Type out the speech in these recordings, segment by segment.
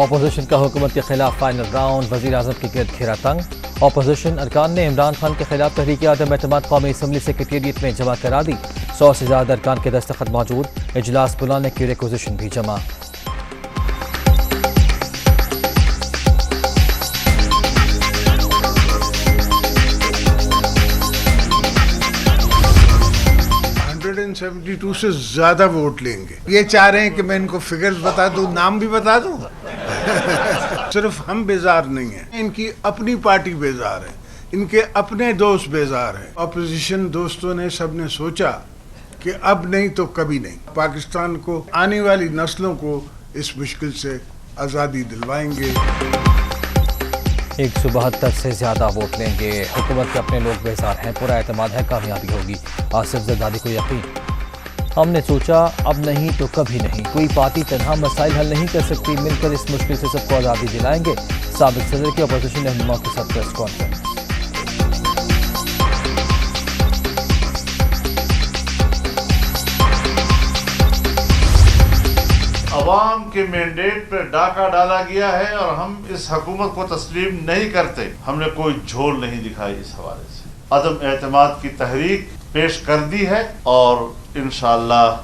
Opposition کا حکومت کے خلاف فائنل راؤنڈ، وزیر اعظم کے گرد گھیرا تنگ۔ اپوزیشن ارکان نے عمران خان کے خلاف تحریک عدم اعتماد قومی اسمبلی سیکریٹریٹ میں جمع کرا دی۔ 100 سے زیادہ ارکان کے دستخط موجود، اجلاس بلانے کی ریکوزیشن بھی جمع۔ سے زیادہ ووٹ لیں گے۔ یہ چاہ رہے ہیں کہ میں ان کو فگرز بتا دوں، نام بھی بتا دوں۔ صرف ہم بیزار نہیں ہیں، ان کی اپنی پارٹی بیزار ہے، ان کے اپنے دوست بیزار ہیں۔ اپوزیشن دوستوں نے سب نے سوچا کہ اب نہیں تو کبھی نہیں، پاکستان کو، آنے والی نسلوں کو اس مشکل سے آزادی دلوائیں گے۔ 172 سے زیادہ ووٹ لیں گے، حکومت کے اپنے لوگ بیزار ہیں، پورا اعتماد ہے کامیابی ہوگی، آصف زرداری کو یقین۔ ہم نے سوچا اب نہیں تو کبھی نہیں، کوئی پارٹی تنہا مسائل حل نہیں کر سکتی، مل کر اس مشکل سے سب کو آزادی دلائیں گے۔ سابق صدر کی اپوزیشن رہنما کے ساتھ پریس کانفرنس۔ عوام کے مینڈیٹ پہ ڈاکہ ڈالا گیا ہے اور ہم اس حکومت کو تسلیم نہیں کرتے۔ ہم نے کوئی جھول نہیں دکھائی اس حوالے سے، عدم اعتماد کی تحریک پیش کر دی ہے اور انشاءاللہ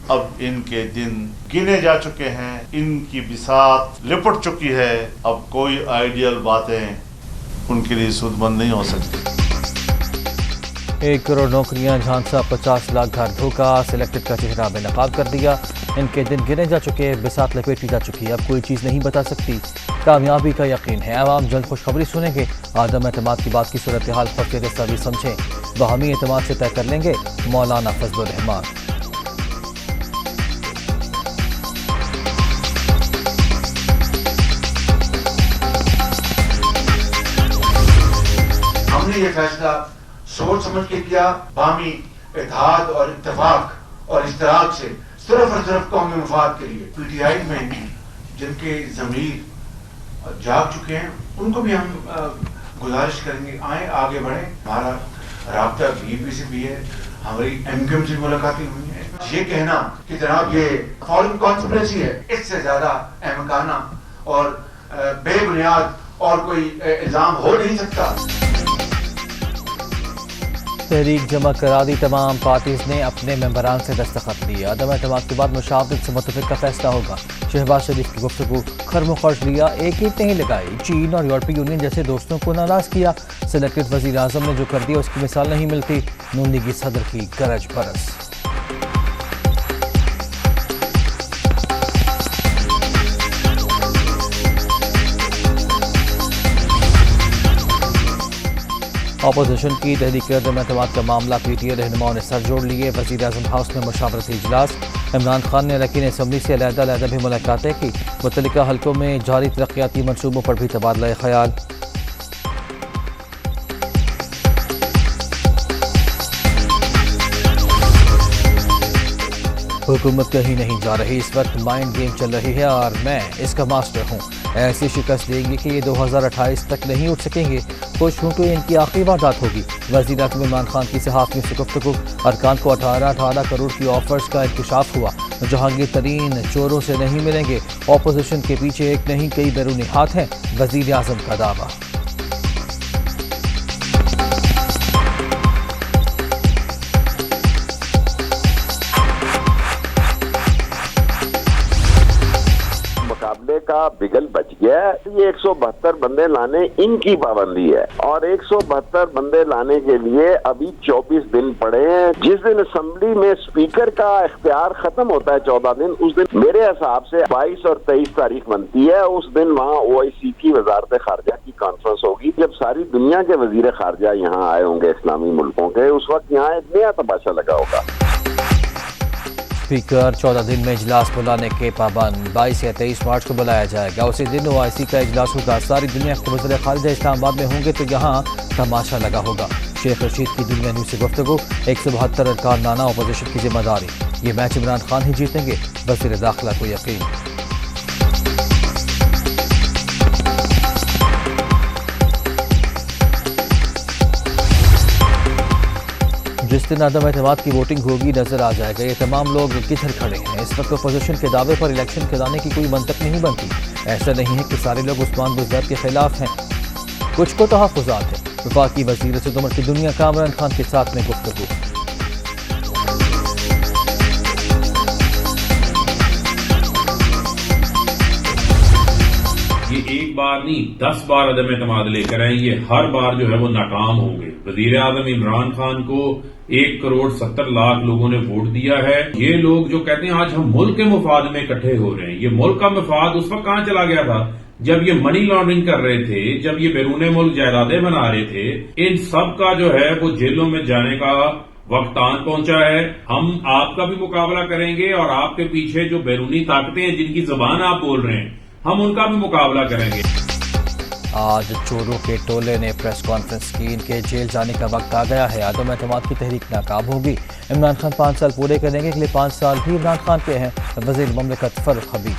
اب ان کے دن گنے جا چکے ہیں، ان کی بساط لپٹ چکی ہے، اب کوئی آئیڈیل باتیں ان کے لیے سود مند نہیں ہو سکتی۔ 1 کروڑ نوکریاں جھانسا، 50 لاکھ گھر دھوکا، سلیکٹڈ کا چہرہ بے نقاب کر دیا، ان کے دن گنے جا چکے، بساط لپیٹی جا چکی، اب کوئی چیز نہیں بتا سکتی، کامیابی کا یقین ہے، عوام جلد خوشخبری سنیں گے، عدم اعتماد کی بات کی صورتحال خفیہ دستاویز سمجھیں، باہمی اعتماد سے طے کر لیں گے، مولانا فضل الرحمان۔ ہم نے یہ فیصلہ سوچ سمجھ کے کیا، باہمی اتحاد اور اتفاق اور اشتراک سے، صرف اور صرف قومی مفاد کے لیے۔ پی ٹی آئی میں جن کے ضمیر جاگ چکے ہیں ان کو بھی ہم گزارش کریں گے آئیں آگے بڑھیں۔ ہمارا رابطہ بی پی سے بھی ہے، ہماری ایم کیو ایم سے ملاقاتیں ہوئی ہیں۔ یہ کہنا کہ جناب یہ فارن کانسپریسی ہے، اس سے زیادہ احمقانہ اور بے بنیاد اور کوئی الزام ہو نہیں سکتا۔ تحریک جمع کرا دی، تمام پارٹیز نے اپنے ممبران سے دستخط لیے، عدم اعتماد کے بعد مشاورت سے متفق کا فیصلہ ہوگا۔ شہباز شریف کی گفتگو، خرم و خرچ لیا، ایک اینٹ نہیں لگائی، چین اور یورپی یونین جیسے دوستوں کو ناراض کیا، سلیکٹڈ وزیر اعظم نے جو کر دیا اس کی مثال نہیں ملتی، نون لیگی صدر کی گرج برس۔ اپوزیشن کی تحریک عدم اعتماد کا معاملہ پی ٹی اے رہنماؤں نے سر جوڑ لیے، وزیر اعظم ہاؤس میں مشاورتی اجلاس، عمران خان نے اراکین اسمبلی سے علیحدہ بھی ملاقاتیں کی، متعلقہ حلقوں میں جاری ترقیاتی منصوبوں پر بھی تبادلہ خیال۔ حکومت کہیں نہیں جا رہی، اس وقت مائنڈ گیم چل رہی ہے اور میں اس کا ماسٹر ہوں، ایسی شکست دیں گے کہ یہ 2028 تک نہیں اٹھ سکیں گے، خوش ہوں کہ ان کی آخری واردات ہوگی۔ وزیر اعظم عمران خان کی صحافیوں سے گفتگو، ارکان کو 18 کروڑ کی آفرز کا انکشاف ہوا، جہانگیر ترین چوروں سے نہیں ملیں گے، اپوزیشن کے پیچھے ایک نہیں کئی بیرونی ہاتھ ہیں، وزیر اعظم کا دعویٰ۔ مقابلے کا بگل بچ گیا ہے۔ یہ 172 بندے لانے ان کی پابندی ہے اور 172 بندے لانے کے لیے ابھی 24 دن پڑے ہیں۔ جس دن اسمبلی میں اسپیکر کا اختیار ختم ہوتا ہے 14 دن، اس دن میرے حساب سے 22 اور 23 تاریخ بنتی ہے، اس دن وہاں OIC کی وزارت خارجہ کی کانفرنس ہوگی، جب ساری دنیا کے وزیر خارجہ یہاں آئے ہوں گے اسلامی ملکوں کے، اس وقت یہاں ایک نیا تماشا لگا ہوگا۔ اسپیکر 14 دن میں اجلاس بلانے کے پابند، 22 یا 23 مارچ کو بلایا جائے گا، اسی دن OIC کا اجلاس ہوگا، ساری دنیا کے وزیر خارجہ اسلام آباد میں ہوں گے تو یہاں تماشا لگا ہوگا۔ شیخ رشید کی دنیا نیوز سے گفتگو، 172 ارکان لانا اپوزیشن کی ذمہ داری، یہ میچ عمران خان ہی جیتیں گے، وزیر داخلہ کو یقین۔ जिस दिन अदम एतमाद की वोटिंग होगी नजर आ जाएगा ये तमाम लोग किधर खड़े हैं। इस वक्त अपोजिशन के दावे पर इलेक्शन कराने की कोई मंतक नहीं बनती। ऐसा नहीं है कि सारे लोग उस्मान बुज़दार के खिलाफ हैं, कुछ को तहफ़्फ़ुज़ात हैं। वफाकी वज़ीर असद उमर की दुनिया का इमरान खान के साथ में गुफ्तगू। ये एक बार नहीं 10 बार अदम एतमाद लेकर आए, ये हर बार जो है वो नाकाम हो गए। वजीर आजम इमरान खान को 1,70,00,000 लोगों ने वोट दिया है। ये लोग जो कहते हैं आज हम मुल्क के मफाद में इकट्ठे हो रहे हैं, ये मुल्क का मफाद उस वक्त कहाँ चला गया था जब ये मनी लॉन्ड्रिंग कर रहे थे, जब ये बैरून मुल्क जायदादें बना रहे थे। इन सब का जो है वो जेलों में जाने का वक्त आन पहुंचा है। हम आपका भी मुकाबला करेंगे और आपके पीछे जो बैरूनी ताकतें हैं जिनकी जुबान आप बोल रहे हैं, हम उनका भी मुकाबला करेंगे। आज चोरों के टोले ने प्रेस कॉन्फ्रेंस की, इनके जेल जाने का वक्त आ गया है। अदम एतमाद की तहरीक नाकाम होगी। इमरान खान 5 साल पूरे करेंगे, अगले 5 साल भी इमरान खान के हैं। वज़ीर ममलिकत फरूख हबीब।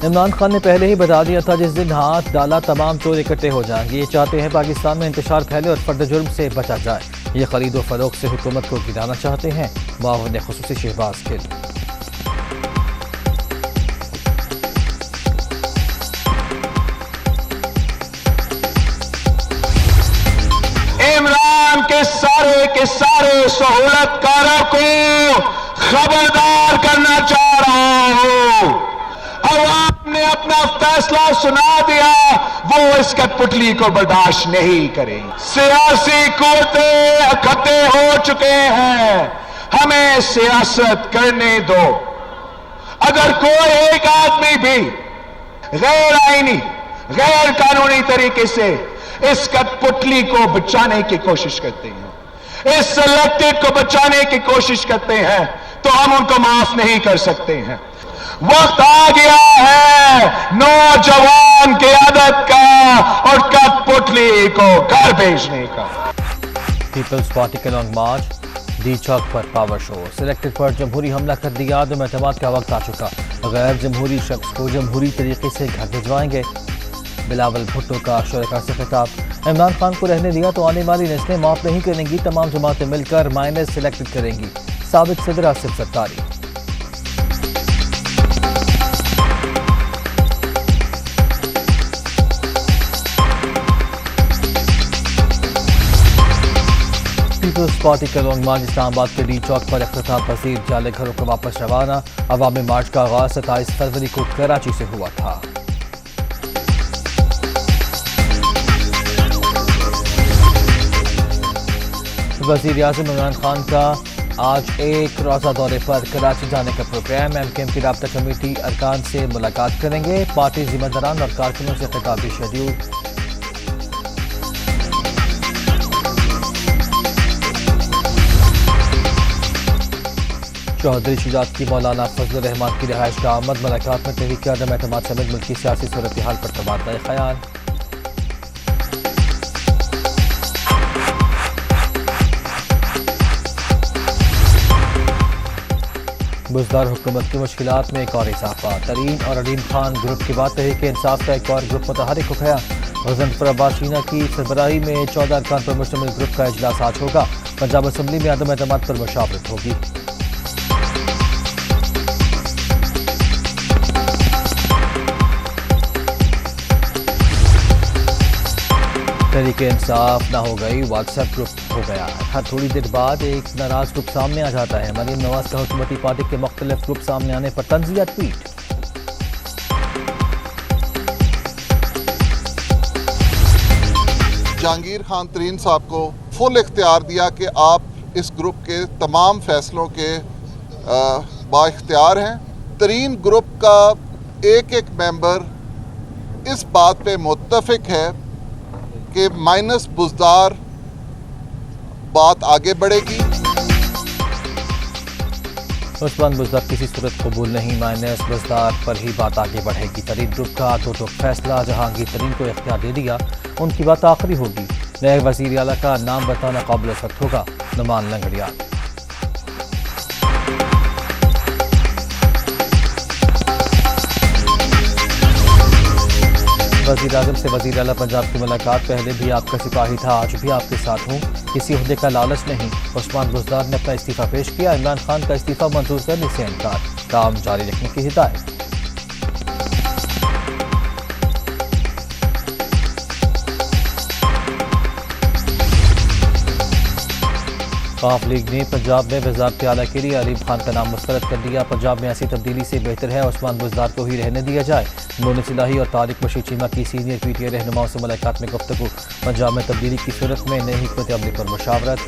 इमरान खान ने पहले ही बता दिया था जिस दिन हाथ डाला तमाम चोर इकट्ठे हो जाएंगे। ये चाहते हैं पाकिस्तान में इंतशार फैले और फर्द जुर्म से बचा जाए। ये खरीदो फरोख्त से हुकूमत को गिराना चाहते हैं। मुआविन खुसूसी शहबाज गिल। इमरान के सारे सहूलतकारों को खबरदार करना चाह रहा हूं। अवाम ने अपना फैसला सुना दिया, वो इस कठपुतली को बर्दाश्त नहीं करेंगे। सियासी कुव्वतें इकट्ठे हो चुके हैं, हमें सियासत करने दो। अगर कोई एक आदमी भी गैर आईनी गैर कानूनी तरीके से इस कठपुतली को बचाने की कोशिश करते हैं, इस सिलेक्टेड को बचाने की कोशिश करते हैं, तो हम उनको माफ नहीं कर सकते हैं। वक्त आ गया है नौजवान क़यादत का और कठपुतली को घर भेजने का। पीपल्स पार्टी के लॉन्ग मार्च, डी चौक पर पावर शो। सिलेक्टेड पर जमहूरी हमला कर दिया। अदम एतमाद का वक्त आ चुका। गैर जमहूरी शख्स को जमहूरी तरीके से घर भिजवाएंगे। बिलावल भुट्टो का शुरका से खिताब। इमरान खान को रहने दिया तो आने वाली नस्लें माफ नहीं करेंगी। तमाम जमातें मिलकर माइनस सिलेक्टेड करेंगी। साबिक सदर आसिफ सत्तारी। पीपल्स पार्टी का लॉन्ग मार्च इस्लामाबाद के डी चौक पर इख्तिताम पसीर। जाले घरों को वापस रवाना। अवामी मार्च का आगाज 27 फरवरी को कराची से हुआ था। वज़ीर आज़म इमरान खान का आज एक रोज़ा दौरे पर कराची जाने का प्रोग्राम। एमकेएम की राब्ता कमेटी अरकान से मुलाकात करेंगे। पार्टी जिम्मेदारान और कारकुनों से खिताबी शेड्यूल। चौधरी शुजात की मौलाना फजल रहमान की रिहाइश का आमद। मुलाकात में तहरीक अदम एतमाद समेत मुल्की सियासी सूरत हाल पर तबादला ख्याल। बुज़दार हुकूमत की मुश्किलात में एक और इजाफा। तरीन और अलीम खान ग्रुप के बाद तहरीक इंसाफ का एक और ग्रुप मुतहरिक हो गया। गज़नफर अब्बास शीना की सरबराही में 14 अरकान पर मुश्तमिल ग्रुप का इजलास आज होगा। पंजाब असम्बली में अदम एतमाद पर मुशावरत होगी। तहरीक इंसाफ ना हो गई, व्हाट्सएप ग्रुप हो गया। हर थोड़ी देर बाद एक नाराज ग्रुप सामने आ जाता है। मरीम नवाज का हुकूमती पार्टी के मुख्तलिफ ग्रुप सामने आने पर तंज़िया ट्वीट। जहांगीर खान तरीन साहब को फुल इख्तियार दिया कि आप इस ग्रुप के तमाम फैसलों के बाइख्तियार हैं। तरीन ग्रुप का एक एक मेंबर इस बात पे मुत्तफिक है कि माइनस बुज़दार बात आगे बढ़ेगी। उस्मान बुज़दार किसी सूरत कबूल नहीं, माइनस बुज़दार पर ही बात आगे बढ़ेगी। तरीन ग्रुप का तो फैसला जहांगीर तरीन को इख्तियार दे दिया, उनकी बात आखिरी होगी। नए वज़ीर आला का नाम बताना काबिल सख्त होगा, नुमान लंगड़िया। वज़ीर आज़म से वज़ीर आला पंजाब की मुलाकात। पहले भी आपका सिपाही था, आज भी आपके साथ हूँ, किसी ओहदे का लालच नहीं। उस्मान बुज़दार ने अपना इस्तीफ़ा पेश किया। इमरान खान का इस्तीफ़ा मंजूर करने से इनकार, काम जारी रखने की हिदायत। आवाम लीग ने पंजाब में वज़ारत आला के लिए अलीम खान का नाम मुस्तरद कर दिया। पंजाब में ऐसी तब्दीली से बेहतर है उस्मान बुज़दार को ही रहने दिया जाए। नून सिलाही और तारिक मशीद चीमा की सीनियर पीटीआई रहनुमाओं से मुलाकात में गुफ्तगू। पंजाब में तब्दीली की सूरत में नई हिकमत अमली पर मुशावरत।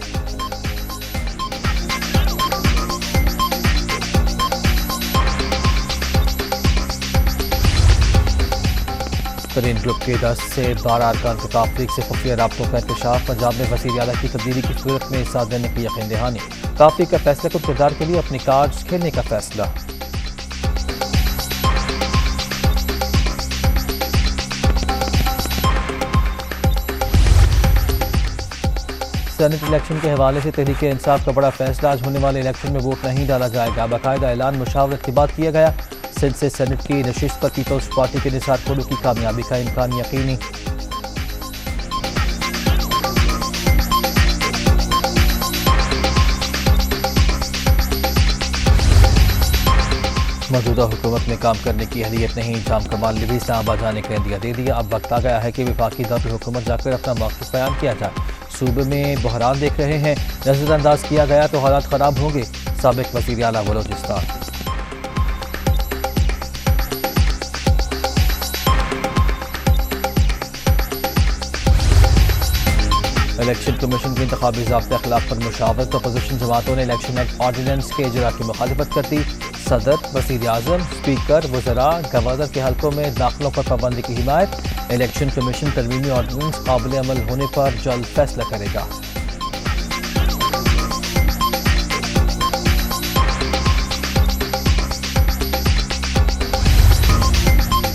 तरीन ग्रुप के 10 से 12 अरकान को काफ लीग से खुफिया राब्तों का इंकशाफ। पंजाब में वज़ीर आला की तब्दीली की सूरत में साथ देने की यकीन दहानी। काफ लीग का फैसले को किरदार के लिए अपनी कार्ड्स खेलने का फैसला। सेनेट इलेक्शन के हवाले से तहरीक इंसाफ का बड़ा फैसला। आज होने वाले इलेक्शन में वोट नहीं डाला जाएगा। बाकायदा ऐलान मुशावरत के बाद किया गया। सिंध से सेनेट की नशिस्त पर पीपल्स पार्टी के निसार कोलू की कामयाबी का इम्कान यकीनी। मौजूदा हुकूमत में काम करने की अहलियत नहीं। जाम कमाल ने भी इस्लामाबाद जाने का इंदिया दे दिया। अब वक्त आ गया है कि वफाकी दौर हुकूमत जाकर अपना मौक़िफ़ बयान किया जाए। सूबे में बहरान देख रहे हैं, नजरअंदाज किया गया तो हालात ख़राब होंगे। साबिक़ वज़ीर आला बलोचिस्तान। इलेक्शन कमीशन की इंतखाबी ज़ाब्ते खिलाफ पर मुशावरत। अपोजिशन जमातों ने इलेक्शन एक्ट ऑर्डिनेंस के इजरा की मुखालिफत कर दी। सदर, वज़ीर आज़म, स्पीकर, वज़रा, गवर्नर के हल्कों में दाखिलों पर पाबंदी की हिमायत। इलेक्शन कमीशन तरमीमी ऑर्डिनेंस काबिल अमल होने पर जल्द फैसला करेगा।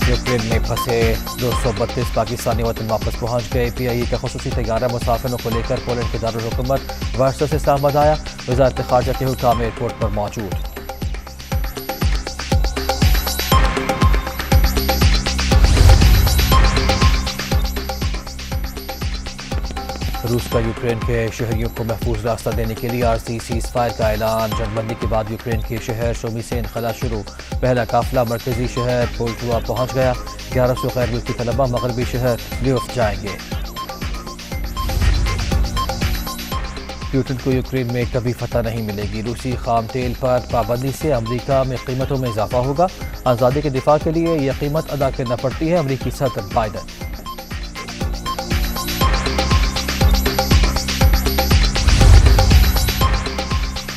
यूक्रेन में फंसे 232 पाकिस्तानी वतन वापस पहुंच गए। PIA का खुसूसी तैयारा मुसाफिरों को लेकर पोलैंड के दारुल हुकूमत वार्सा से इस्लामाबाद आया। वज़ारत ख़ारजा के हुकाम एयरपोर्ट पर मौजूद। रूस का यूक्रेन के शहरियों को महफूज रास्ता देने के लिए आरजी सीज़ फायर का ऐलान। जंगबंदी के बाद यूक्रेन के शहर शोमी से इनखला शुरू। पहला काफिला मरकजी शहर पोल्टुआ पहुंच गया। 1100 गैर मुल्की तलबा मगरबी शहर ल्योव जाएंगे। पुतिन को यूक्रेन में कभी फतह नहीं मिलेगी। रूसी खाम तेल पर पाबंदी से अमरीका में कीमतों में इजाफा होगा। आज़ादी के दिफा के लिए यह कीमत अदा करना पड़ती है। अमरीकी सदर बाइडन।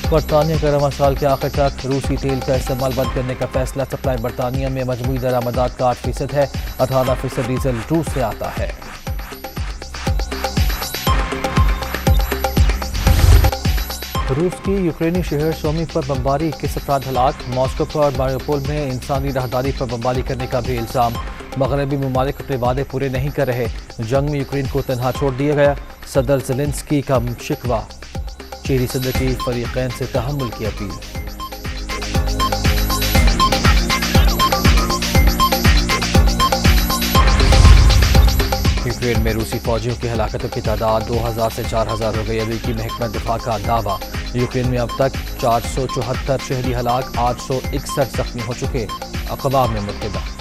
बरतानिया का रवां साल के आखिर तक रूसी तेल का इस्तेमाल बंद करने का फैसला। सप्लाई बरतानिया में मजमूई दरामदात का 8% है। 18% डीजल रूस से आता है। रूस की यूक्रेनी शहर शोमी पर बमबारी, 21 अफराद हलाक। मॉस्को पर मारियोपोल में इंसानी राहदारी पर बमबारी करने का भी इल्ज़ाम। मगरबी ममालिक अपने वादे पूरे नहीं कर रहे। जंग में यूक्रेन को तनहा छोड़ दिया गया। सदर ज़ेलेंस्की का शिकवा। चीनी सदर की फरीक़ैन से तहम्मुल की अपील। यूक्रेन में रूसी फौजियों की हलाकतों की तादाद 2000 से 4000 हो गई। अमेरिकी महकमा दिफा का दावा। यूक्रेन में अब तक 474 शहरी हलाक, 861 जख्मी हो चुके। अक़वाम मुत्तहिदा।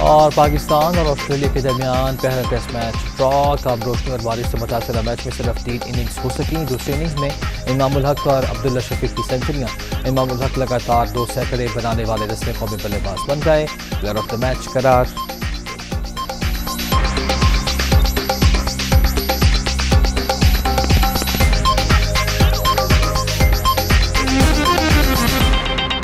और पाकिस्तान और ऑस्ट्रेलिया के दरमियान पहला टेस्ट मैच ड्रॉ। कम रोशनी और बारिश से मुतासर मैच में सिर्फ 3 इनिंग्स हो सकी। दूसरी इनिंग्स में इमाम उल हक और अब्दुल्ला शफीक की सेंचुरियां। इमाम उल हक लगातार 2 सैकड़े बनाने वाले 10वें कौमी बल्लेबाज बन गए। प्लेयर ऑफ द मैच करार।